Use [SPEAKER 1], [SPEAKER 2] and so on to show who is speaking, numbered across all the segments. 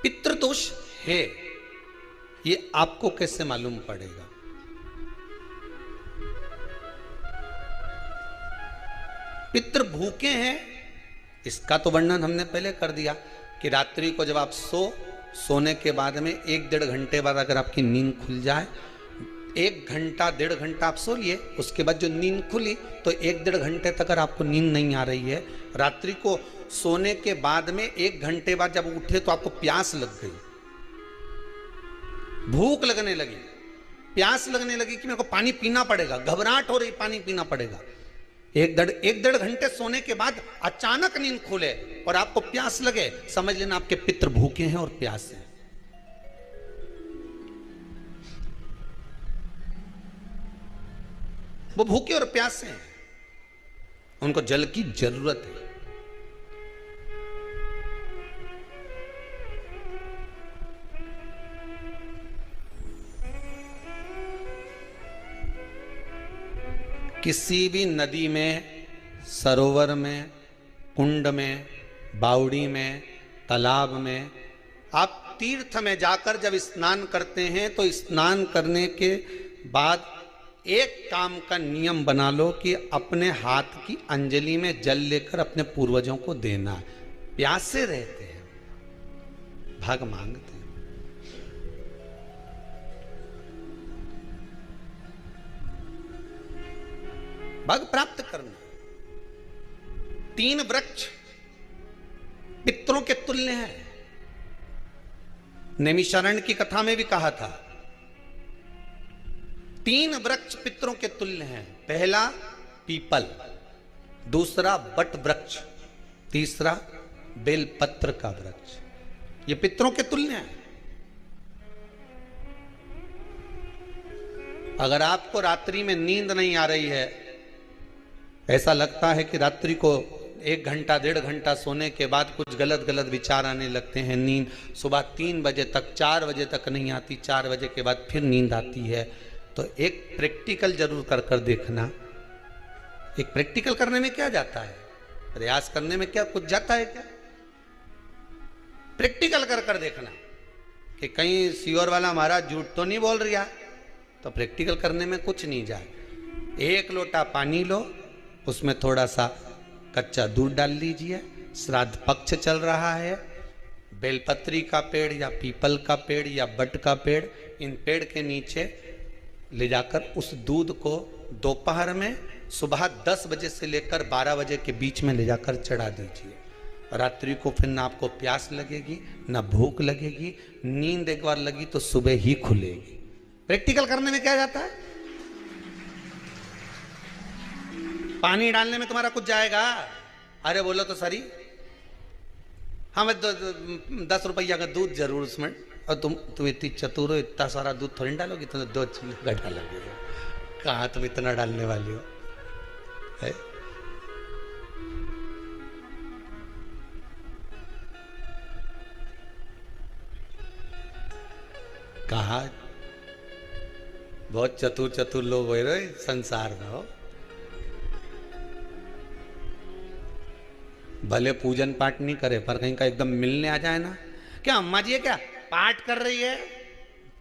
[SPEAKER 1] पितृदोष है ये आपको कैसे मालूम पड़ेगा? पितृ भूखे हैं इसका तो वर्णन हमने पहले कर दिया कि रात्रि को जब आप सोने के बाद में 1-1.5 घंटे बाद अगर आपकी नींद खुल जाए, 1 घंटा 1.5 घंटा आप सो लिए, उसके बाद जो नींद खुली तो 1-1.5 घंटे तक अगर आपको नींद नहीं आ रही है, रात्रि को सोने के बाद में 1 घंटे बाद जब उठे तो आपको प्यास लग गई, भूख लगने लगी, प्यास लगने लगी कि मेरे को पानी पीना पड़ेगा, घबराहट हो रही, पानी पीना पड़ेगा। 1-1.5 घंटे सोने के बाद अचानक नींद खुले और आपको प्यास लगे, समझ लेना आपके पितृ भूखे हैं और प्यास है। वो भूखे और प्यासे हैं, उनको जल की जरूरत है। किसी भी नदी में, सरोवर में, कुंड में, बावड़ी में, तालाब में, आप तीर्थ में जाकर जब स्नान करते हैं तो स्नान करने के बाद एक काम का नियम बना लो कि अपने हाथ की अंजलि में जल लेकर अपने पूर्वजों को देना। प्यासे रहते हैं, भग मांगते हैं। भग प्राप्त करना। 3 वृक्ष पितरों के तुल्य हैं। नैमिषारण्य की कथा में भी कहा था 3 वृक्ष पितरों के तुल्य हैं। पहला पीपल, दूसरा बट वृक्ष, तीसरा बेलपत्र का वृक्ष। ये पितरों के तुल्य हैं। अगर आपको रात्रि में नींद नहीं आ रही है, ऐसा लगता है कि रात्रि को 1 घंटा 1.5 घंटा सोने के बाद कुछ गलत गलत विचार आने लगते हैं, नींद सुबह 3 बजे तक 4 बजे तक नहीं आती, 4 बजे के बाद फिर नींद आती है, तो एक प्रैक्टिकल जरूर कर कर देखना। एक प्रैक्टिकल करने में क्या जाता है, प्रयास करने में क्या कुछ जाता है क्या? प्रैक्टिकल कर कर देखना कि कहीं सियोर वाला महाराज झूठ तो नहीं बोल रहा, तो प्रैक्टिकल करने में कुछ नहीं जाए। 1 लोटा पानी लो, उसमें थोड़ा सा कच्चा दूध डाल लीजिए, श्राद्ध पक्ष चल रहा है, बेलपत्री का पेड़ या पीपल का पेड़ या बट का पेड़, इन पेड़ के नीचे ले जाकर उस दूध को दोपहर में सुबह 10 बजे से लेकर 12 बजे के बीच में ले जाकर चढ़ा दीजिए। रात्रि को फिर ना आपको प्यास लगेगी, ना भूख लगेगी, नींद एक बार लगी तो सुबह ही खुलेगी। प्रैक्टिकल करने में क्या जाता है? पानी डालने में तुम्हारा कुछ जाएगा? अरे बोलो तो सरी, हमें 10 रुपया का दूध जरूर उसमें, और तुम इतनी चतुर हो, इतना सारा दूध थोड़ी डालोगी, तुम 2 चम्मच डालोगे। कहाँ तुम इतना डालने वाली हो है? कहा बहुत चतुर चतुर लोग हो रहे संसार में हो। भले पूजन पाठ नहीं करे पर कहीं का एकदम मिलने आ जाए ना, क्या अम्मा जी है क्या पाठ कर रही है,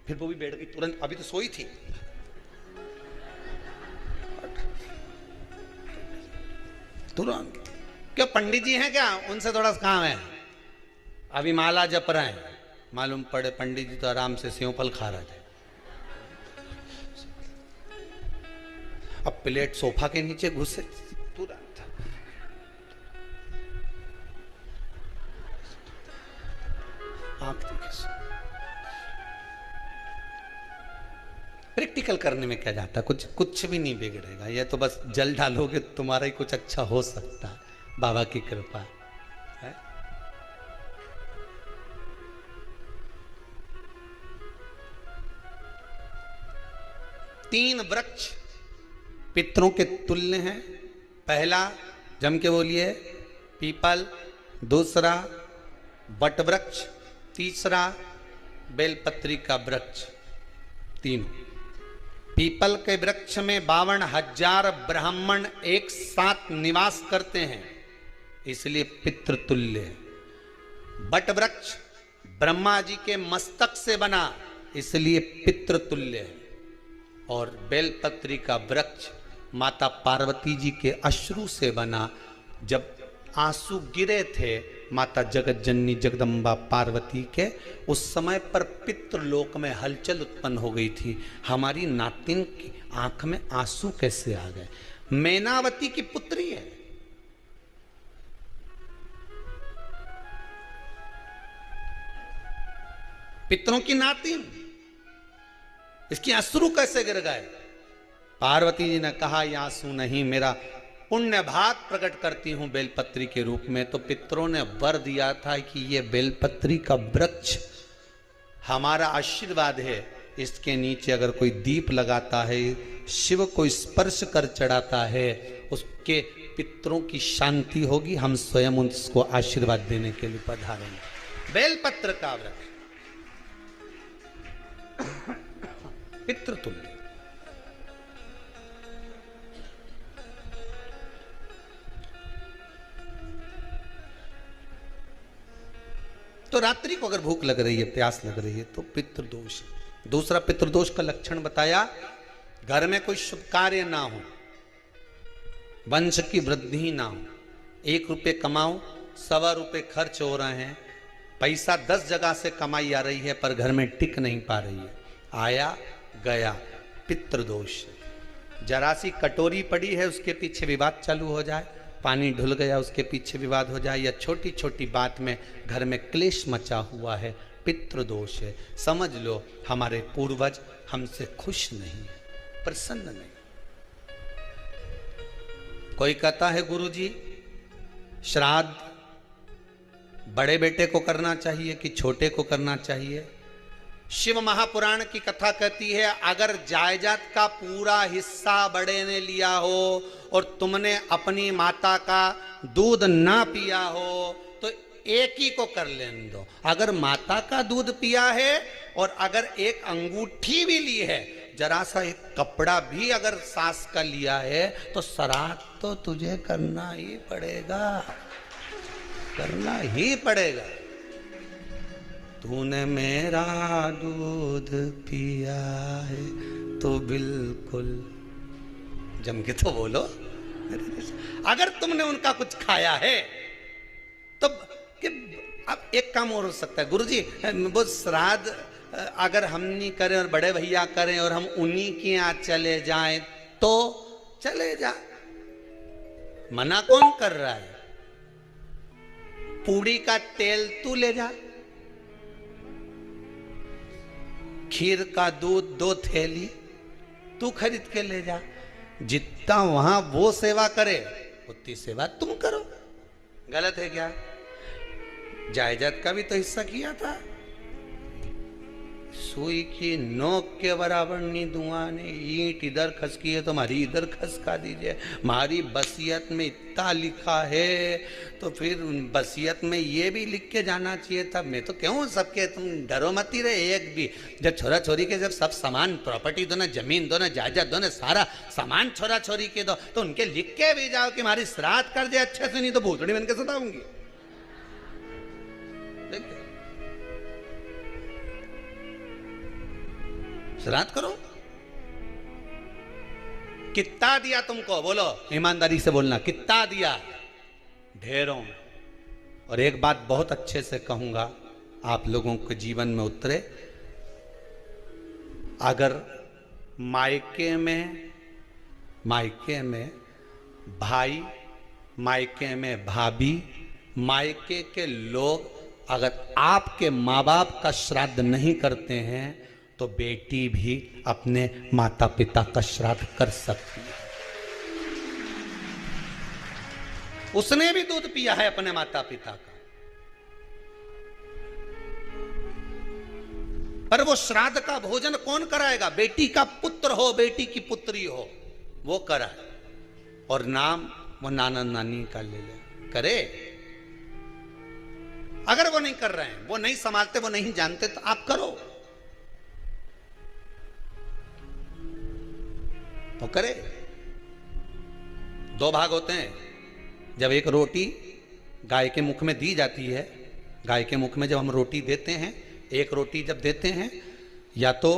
[SPEAKER 1] फिर वो भी बैठ गई तुरंत, अभी तो सोई थी, तुरंत। क्या पंडित जी हैं क्या, उनसे थोड़ा काम है, अभी माला जप रहे हैं, मालूम पड़े पंडित जी तो आराम से सेव फल खा रहे थे। अब प्लेट सोफा के नीचे घुसे, तुरंत प्रैक्टिकल करने में क्या जाता, कुछ भी नहीं बिगड़ेगा। ये तो बस जल डालोगे तुम्हारा ही कुछ अच्छा हो सकता है, बाबा की कृपा है। तीन वृक्ष पितरों के तुल्य हैं। पहला जम के बोलिए पीपल, दूसरा बट वृक्ष, तीसरा बेलपत्री का वृक्ष। तीनों पीपल के वृक्ष में 52,000 ब्राह्मण एक साथ निवास करते हैं, इसलिए पितृतुल्य है। बट वृक्ष ब्रह्मा जी के मस्तक से बना, इसलिए पितृतुल्य है। और बेलपत्री का वृक्ष माता पार्वती जी के अश्रु से बना। जब आंसू गिरे थे माता जगत जननी जगदम्बा पार्वती के, उस समय पर पितृलोक में हलचल उत्पन्न हो गई थी। हमारी नातिन की आंख में आंसू कैसे आ गए? मैनावती की पुत्री है, पितरों की नातिन, इसकी अश्रु कैसे गिर गए? पार्वती जी ने कहा ये आंसू नहीं, मेरा पुण्य भाग प्रकट करती हूं बेलपत्री के रूप में। तो पितरों ने वर दिया था कि ये बेलपत्री का वृक्ष हमारा आशीर्वाद है, इसके नीचे अगर कोई दीप लगाता है, शिव को स्पर्श कर चढ़ाता है, उसके पितरों की शांति होगी। हम स्वयं उसको आशीर्वाद देने के लिए पधारेंगे। बेलपत्र का वृक्ष पितृतुल्य। तो रात्रि को अगर भूख लग रही है, प्यास लग रही है, तो पितृदोष। दूसरा पितृदोष का लक्षण बताया, घर में कोई शुभ कार्य ना हो, वंश की वृद्धि ना हो। 1 रुपये कमाओ, 1.25 रुपये खर्च हो रहे हैं, पैसा 10 जगह से कमाई आ रही है पर घर में टिक नहीं पा रही है, आया गया, पितृदोष। जरा सी कटोरी पड़ी है, उसके पीछे विवाद चालू हो जाए, पानी ढुल गया, उसके पीछे विवाद हो जाए, या छोटी छोटी बात में घर में क्लेश मचा हुआ है, पितृदोष है। समझ लो हमारे पूर्वज हमसे खुश नहीं, प्रसन्न नहीं। कोई कहता है गुरुजी श्राद्ध बड़े बेटे को करना चाहिए कि छोटे को करना चाहिए? शिव महापुराण की कथा कहती है, अगर जायदाद का पूरा हिस्सा बड़े ने लिया हो और तुमने अपनी माता का दूध ना पिया हो तो एक ही को कर लेने दो। अगर माता का दूध पिया है और अगर एक अंगूठी भी ली है, जरा सा एक कपड़ा भी अगर सास का लिया है, तो श्राद्ध तो तुझे करना ही पड़ेगा, करना ही पड़ेगा। तूने मेरा दूध पिया है तो बिल्कुल जम के तो बोलो। अगर तुमने उनका कुछ खाया है तो अब एक काम और हो सकता है, गुरुजी वो श्राद्ध अगर हम नहीं करें और बड़े भैया करें और हम उन्हीं के यहाँ चले जाएं तो चले जा, मना कौन कर रहा है? पूड़ी का तेल तू ले जा, खीर का दूध 2 थैली तू खरीद के ले जा। जितना वहां वो सेवा करे उतनी सेवा तुम करो। गलत है क्या? जायदाद का भी तो हिस्सा किया था। सुई की नोक के बराबर नहीं दुआने, ईंट इधर खसकी है तो हमारी इधर खसका दीजिए। हमारी बसियत में इतना लिखा है तो फिर बसियत में ये भी लिख के जाना चाहिए था। मैं तो क्यों सबके, तुम डरो मत ही रहे एक भी। जब छोरा छोरी के जब सब सामान, प्रॉपर्टी दो ना, जमीन दो ना, जायदाद दो ना, सारा सामान छोरा छोरी के दो, तो उनके लिख के भी जाओ कि हमारी श्राद्ध कर दे अच्छे से, नहीं तो भूतड़ी बन के सताऊंगी। श्राद्ध करो। कितना दिया तुमको? बोलो, ईमानदारी से बोलना, कितना दिया? ढेरों। और एक बात बहुत अच्छे से कहूंगा, आप लोगों के जीवन में उतरे। अगर मायके में भाई, मायके में भाभी, मायके के लोग अगर आपके माँ बाप का श्राद्ध नहीं करते हैं तो बेटी भी अपने माता पिता का श्राद्ध कर सकती है। उसने भी दूध पिया है अपने माता पिता का, पर वो श्राद्ध का भोजन कौन कराएगा? बेटी का पुत्र हो, बेटी की पुत्री हो, वो कराए। और नाम वो नाना नानी का ले ले, करे। अगर वो नहीं कर रहे हैं, वो नहीं संभालते, वो नहीं जानते, तो आप करो तो करे। 2 भाग होते हैं। जब एक रोटी गाय के मुख में दी जाती है गाय के मुख में जब हम रोटी देते हैं, एक रोटी जब देते हैं, या तो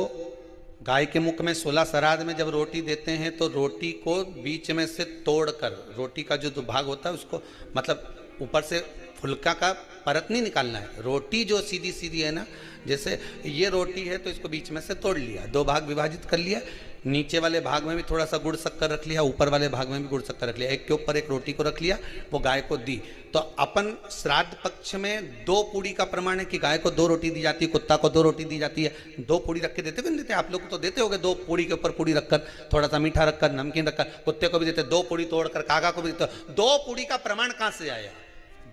[SPEAKER 1] गाय के मुख में 16 श्राद्ध में जब रोटी देते हैं तो रोटी को बीच में से तोड़कर, रोटी का जो भाग होता है उसको, मतलब ऊपर से फुलका का परत नहीं निकालना है, रोटी जो सीधी सीधी है ना, जैसे ये रोटी है तो इसको बीच में से तोड़ लिया, 2 भाग विभाजित कर लिया, नीचे वाले भाग में भी थोड़ा सा गुड़ शक्कर रख लिया, ऊपर वाले भाग में भी गुड़ शक्कर रख लिया, एक के ऊपर एक रोटी को रख लिया, वो गाय को दी। तो अपन श्राद्ध पक्ष में 2 पूड़ी का प्रमाण है कि गाय को 2 रोटी दी जाती है, कुत्ता को 2 रोटी दी जाती है। 2 पूड़ी रख के देते भी नहीं देते? आप लोग तो देते होगे, 2 पूड़ी के ऊपर पूड़ी रखकर, थोड़ा सा मीठा रखकर, नमकीन रखकर, कुत्ते को भी देते, 2 पूड़ी तोड़कर कागा को भी देते। 2 पूड़ी का प्रमाण कहां से आया?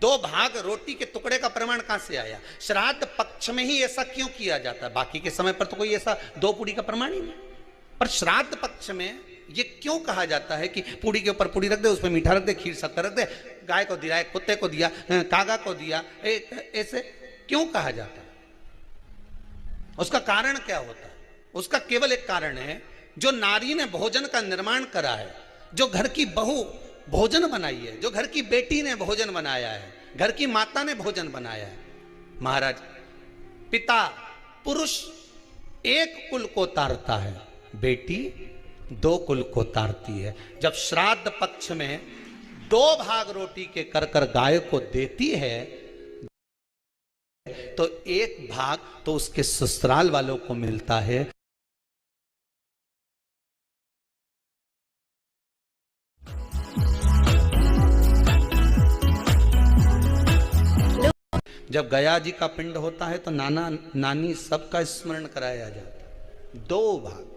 [SPEAKER 1] 2 भाग रोटी के टुकड़े का प्रमाण कहां से आया? श्राद्ध पक्ष में ही ऐसा क्यों किया जाता है? बाकी के समय पर तो कोई ऐसा 2 पूड़ी का प्रमाण ही नहीं, पर श्राद्ध पक्ष में ये क्यों कहा जाता है कि पूड़ी के ऊपर पूड़ी रख दे, उसमें मीठा रख दे, खीर शक्कर रख दे, गाय को दिया, कुत्ते को दिया, कागा को दिया, ऐसे क्यों कहा जाता है? उसका कारण क्या होता है? उसका केवल एक कारण है, जो नारी ने भोजन का निर्माण करा है, जो घर की बहू भोजन बनाई है, जो घर की बेटी ने भोजन बनाया है, घर की माता ने भोजन बनाया है। महाराज, पिता पुरुष एक कुल को तारता है, बेटी 2 कुल को तारती है। जब श्राद्ध पक्ष में 2 भाग रोटी के कर गाय को देती है तो 1 भाग तो उसके ससुराल वालों को मिलता है। जब गया जी का पिंड होता है तो नाना नानी सबका स्मरण कराया जाता है। 2 भाग,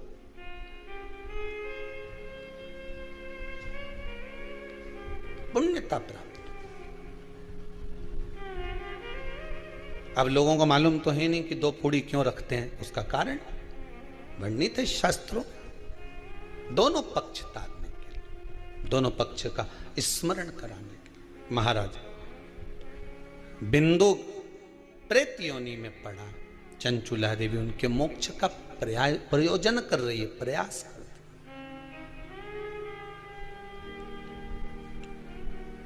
[SPEAKER 1] पुण्यता प्राप्त। अब लोगों को मालूम तो है नहीं कि 2 पूड़ी क्यों रखते हैं, उसका कारण वर्णित है शास्त्रों। दोनों पक्ष तारने के लिए, दोनों पक्ष का स्मरण कराने के लिए। महाराज, बिंदु प्रेत योनि में पड़ा, चंचुला देवी उनके मोक्ष का प्रयोजन कर रही है, प्रयास कर रही।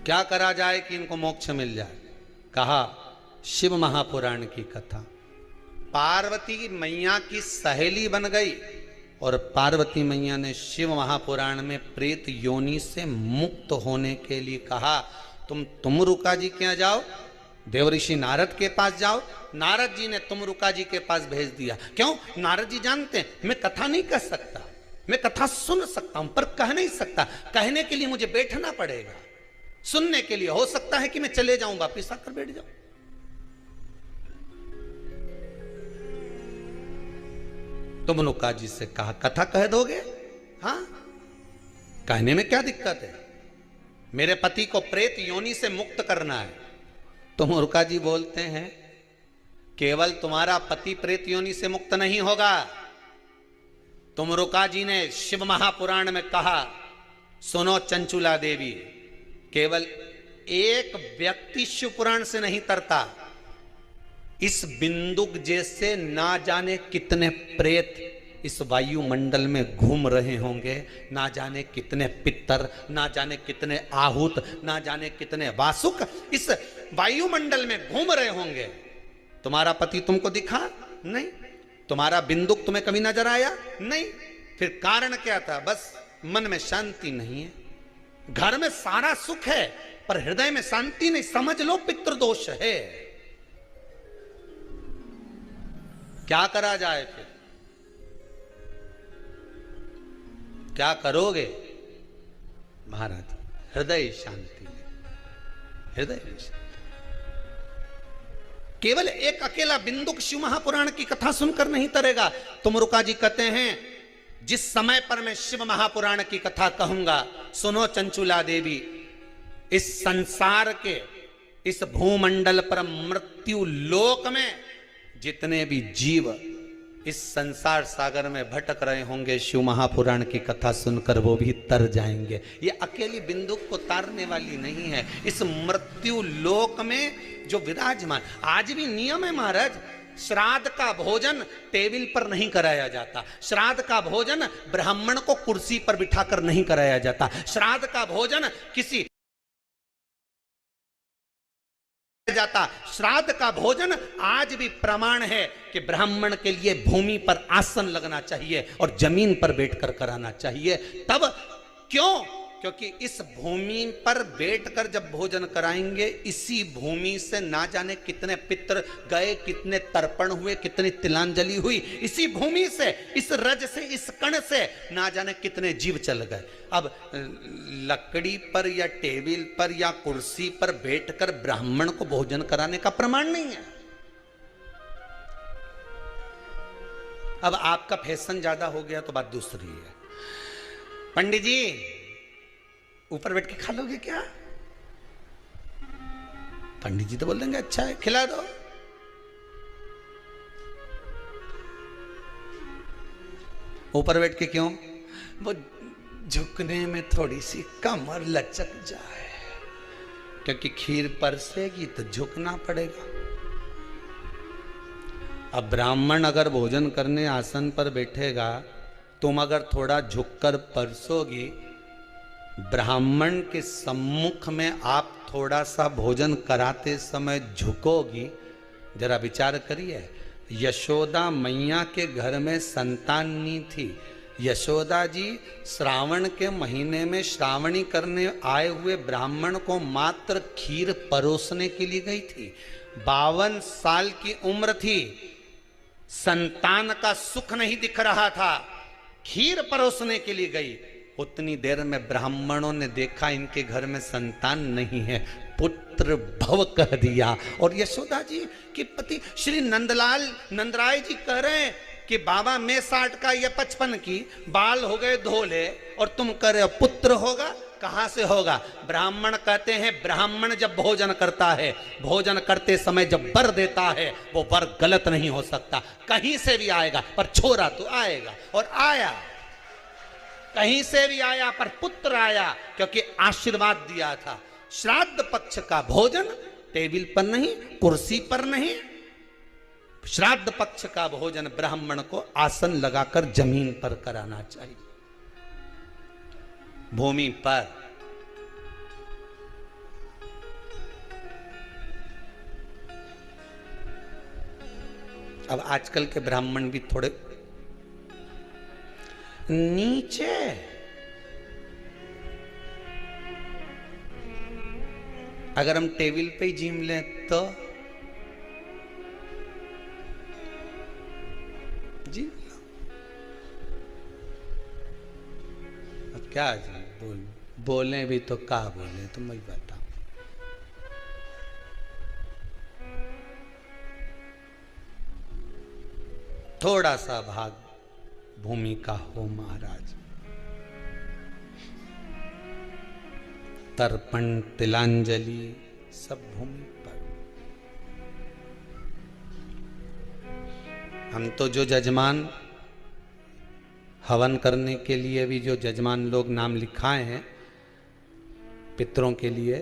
[SPEAKER 1] क्या करा जाए कि इनको मोक्ष मिल जाए? कहा शिव महापुराण की कथा। पार्वती मैया की सहेली बन गई और पार्वती मैया ने शिव महापुराण में प्रेत योनि से मुक्त होने के लिए कहा, तुम रुका जी के यहाँ जाओ, देवऋषि नारद के पास जाओ। नारद जी ने तुमरुका जी के पास भेज दिया। क्यों? नारद जी जानते हैं मैं कथा नहीं कर सकता, मैं कथा सुन सकता हूं पर कह नहीं सकता, कहने के लिए मुझे बैठना पड़ेगा, सुनने के लिए हो सकता है कि मैं चले जाऊं, वापिस आकर बैठ जाऊं। तुमरुका जी से कहा कथा कह दोगे? हाँ, कहने में क्या दिक्कत है, मेरे पति को प्रेत योनि से मुक्त करना है। तुमरुका जी बोलते हैं केवल तुम्हारा पति प्रेत योनि से मुक्त नहीं होगा। तुमरुका जी ने शिव महापुराण में कहा, सुनो चंचुला देवी, केवल एक व्यक्ति शिव पुराण से नहीं तरता, इस बिंदुक जैसे ना जाने कितने प्रेत इस वायुमंडल में घूम रहे होंगे, ना जाने कितने पितर, ना जाने कितने आहूत, ना जाने कितने वासुक इस वायुमंडल में घूम रहे होंगे। तुम्हारा पति तुमको दिखा नहीं, तुम्हारा बिंदुक तुम्हें कभी नजर आया नहीं, फिर कारण क्या था? बस मन में शांति नहीं है। घर में सारा सुख है पर हृदय में शांति नहीं, समझ लो पितृदोष है। क्या करा जाए फिर? क्या करोगे? महाराज, हृदय शांति, हृदय शांति। केवल एक अकेला बिंदुक शिव महापुराण की कथा सुनकर नहीं तरेगा। तुमरुका जी कहते हैं जिस समय पर मैं शिव महापुराण की कथा कहूंगा, सुनो चंचुला देवी, इस संसार के इस भूमंडल पर मृत्यु लोक में जितने भी जीव इस संसार सागर में भटक रहे होंगे, शिव महापुराण की कथा सुनकर वो भी तर जाएंगे। ये अकेली बिंदुक को तारने वाली नहीं है, इस मृत्यु लोक में जो विराजमान। आज भी नियम है महाराज, श्राद्ध का भोजन टेबल पर नहीं कराया जाता, श्राद्ध का भोजन ब्राह्मण को कुर्सी पर बिठाकर नहीं कराया जाता, श्राद्ध का भोजन किसी जाता। श्राद्ध का भोजन आज भी प्रमाण है कि ब्राह्मण के लिए भूमि पर आसन लगना चाहिए और जमीन पर बैठकर कराना चाहिए। तब क्यों? क्योंकि इस भूमि पर बैठकर जब भोजन कराएंगे, इसी भूमि से ना जाने कितने पितृ गए, कितने तर्पण हुए, कितनी तिलांजलि हुई, इसी भूमि से, इस रज से, इस कण से ना जाने कितने जीव चल गए। अब लकड़ी पर या टेबल पर या कुर्सी पर बैठकर ब्राह्मण को भोजन कराने का प्रमाण नहीं है। अब आपका फैशन ज्यादा हो गया तो बात दूसरी है। पंडित जी ऊपर बैठ के खा लोगे क्या? पंडित जी तो बोल देंगे अच्छा है खिला दो। ऊपर बैठ के क्यों? वो झुकने में थोड़ी सी कमर लचक जाए, क्योंकि खीर परसेगी तो झुकना पड़ेगा। अब ब्राह्मण अगर भोजन करने आसन पर बैठेगा, तुम अगर थोड़ा झुककर परसोगी, ब्राह्मण के सम्मुख में आप थोड़ा सा भोजन कराते समय झुकोगी। जरा विचार करिए, यशोदा मैया के घर में संतान नहीं थी। यशोदा जी श्रावण के महीने में श्रावणी करने आए हुए ब्राह्मण को मात्र खीर परोसने के लिए गई थी। 52 साल की उम्र थी, संतान का सुख नहीं दिख रहा था, खीर परोसने के लिए गई। उतनी देर में ब्राह्मणों ने देखा इनके घर में संतान नहीं है, पुत्र भव कह दिया। और यशोदा जी के पति श्री नंदलाल नंदराय जी कह रहे हैं कि बाबा मैं 60 का या 55 की, बाल हो गए धोले और तुम कह रहे हो पुत्र होगा। कहां से होगा? ब्राह्मण कहते हैं ब्राह्मण जब भोजन करता है, भोजन करते समय जब वर देता है, वो वर गलत नहीं हो सकता, कहीं से भी आएगा, पर छोरा तो आएगा। और आया, कहीं से भी आया, पर पुत्र आया, क्योंकि आशीर्वाद दिया था। श्राद्ध पक्ष का भोजन टेबल पर नहीं, कुर्सी पर नहीं, श्राद्ध पक्ष का भोजन ब्राह्मण को आसन लगाकर जमीन पर कराना चाहिए, भूमि पर। अब आजकल के ब्राह्मण भी थोड़े नीचे, अगर हम टेबल पे ही जिम लें तो जी अब क्या बोले भी तो क्या बोले, तो मैं बताऊं। थोड़ा सा भाग भूमि का हो महाराज। तर्पण तिलांजलि सब भूमि पर। हम तो जो जजमान हवन करने के लिए भी जो जजमान लोग नाम लिखाए हैं पितरों के लिए,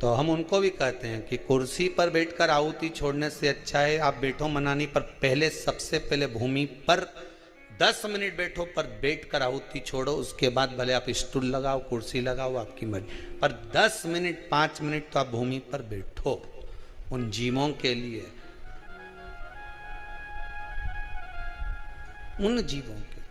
[SPEAKER 1] तो हम उनको भी कहते हैं कि कुर्सी पर बैठकर आहुति छोड़ने से अच्छा है आप बैठो मनानी पर, पहले सबसे पहले भूमि पर 10 मिनट बैठो, पर बैठकर आहुति छोड़ो। उसके बाद भले आप स्टूल लगाओ, कुर्सी लगाओ, आपकी मर्जी, पर 10 मिनट 5 मिनट तो आप भूमि पर बैठो उन जीवों के लिए, उन जीवों के।